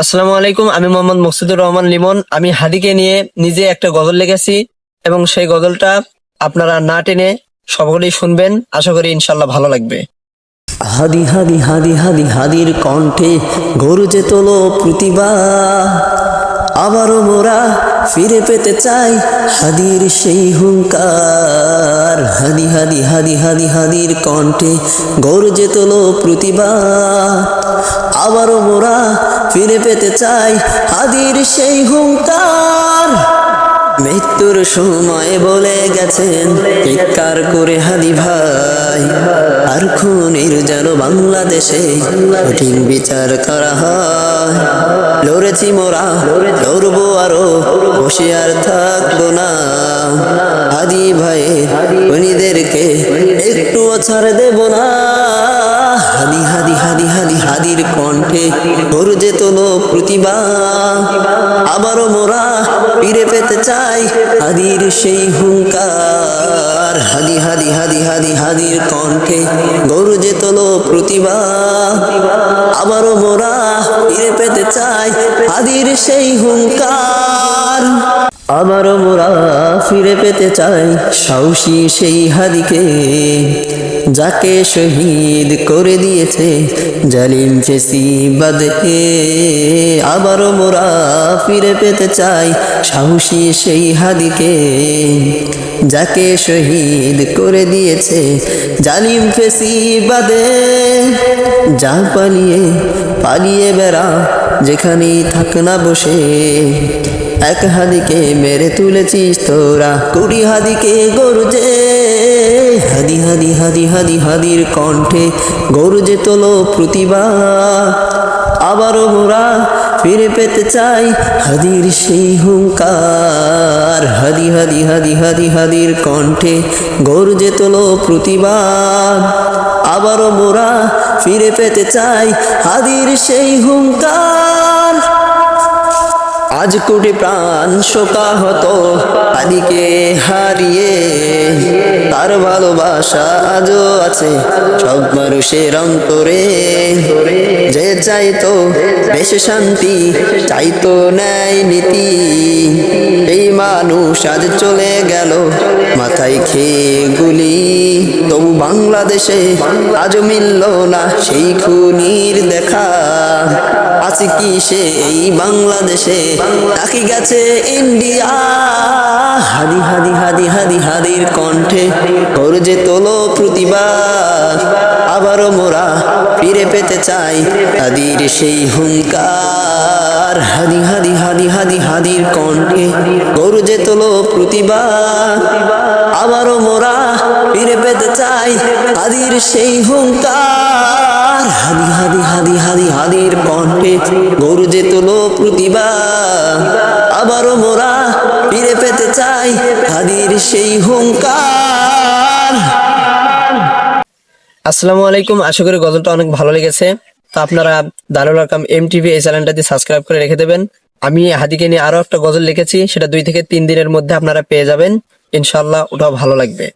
আসসালামু আলাইকুম, আমি মোহাম্মদ মুকসিদুর রহমান লিমন। আমি হাদিকে নিয়ে নিজে একটা গজল লিখেছি এবং সেই গজলটা আপনারা না টেনে সকলেই শুনবেন। আশা করি ইনশাল্লাহ ভালো লাগবে। হাদি হাদি হাদি হাদি হাদির কণ্ঠে গরজে তোলো প্রতিভা, আবারও মোরা ফিরে পেতে চাই হাদির সেই হুঙ্কার। হাদি হাদি হাদি হাদি হাদির কণ্ঠে গরজে তোলো প্রতিভা, আবারও মোরা ফিরে পেতে চাই হাদির সেই হুঙ্কার। মৃত্যুর সময় বলে গেছেন চিৎকার করে হাদি ভাই, আর খুনের যেন বাংলাদেশে কঠিন বিচার করা হয়। লড়েছি মোরা, লড়বো আরো, বসে আর থাকবো না। হাদি ভাইয়ের খুনিদেরকে একটুও ছাড় দেব না। হাদি হাদি হাদি হাদি হাদির কণ্ঠে গর্জে তোলো প্রতিভা, আবারও মোরা ফিরে পেতে চাই হাদির সেই হুঙ্কার। হাদি হাদি হাদি হাদি হাদির কণ্ঠে গর্জে তোলো প্রতিভা, আবারও মোরা ফিরে পেতে চাই হাদির সেই হুঙ্কার। আবারও মোরা ফিরে পেতে চাই সাহসী সেই হাদিকে, যাকে শহীদ করে দিয়েছে জালিম ফেসিবাদে। আবারও মোরা ফিরে পেতে চাই সাহসী সেই হাদিকে, যাকে শহীদ করে দিয়েছে জালিম ফেসিবাদে। যা পালিয়ে পালিয়ে বেড়া, যেখানেই থাক না বসে, এক হাদিকে মেরে তুলেছিস তোরা 20 হাদিকে গর্জে। হাদি হাদি হাদি হাদি হাদির কণ্ঠে গর্জে তোলো প্রতিভা, আবারও মোরা ফিরে পেতে চাই হাদির সেই হুঙ্কার। হাদি হাদি হাদি হাদি হাদির কণ্ঠে গর্জে তোলো প্রতিভা, আবারও মোরা ফিরে পেতে চাই হাদির সেই হুঙ্কার। আজ কোটি প্রাণ শোকাহত হাদিকে হারিয়ে, তার ভালোবাসা আজও আছে সব মানুষের অন্তরে। যে চাইতো দেশে শান্তি, চাইতো ন্যায় নীতি, এই মানুষ আজ চলে গেল মাথায় খেয়ে গুলি। তবু বাংলাদেশে আজও মিলল না সেই খুনির দেখা। আছে কি সে এই বাংলাদেশে, তাকে গেছে ইন্ডিয়া। হাদি হাদি হাদি হাদি হাদির কণ্ঠে গর্জে তোলো প্রতিভা, আবারও মোরা ফিরে পেতে চাই হাদির সেই হুঙ্কার। হাদি হাদি হাদি হাদি হাদির কণ্ঠে গর্জে তোলো প্রতিভা, আবারও মোরা ফিরে পেতে চাই হাদির সেই হুঙ্কার। হাদি হাদি হাদি হাদি হাদির কণ্ঠে গর্জে তোলো প্রতিভা, আবারও মোরা ফিরে পেতে চাই হাদির সেই হুঙ্কার। আসসালামু আলাইকুম, আশা করি গজলটা অনেক ভালো লেগেছে। তো আপনারা দারুল আরকাম MTV এই চ্যানেলটাতে সাবস্ক্রাইব করে রেখে দেবেন। আমি হাদিকে নিয়ে আরো একটা গজল লিখেছি, সেটা 2 থেকে 3 দিনের মধ্যে আপনারা পেয়ে যাবেন ইনশাল্লাহ। ওটাও ভালো লাগবে।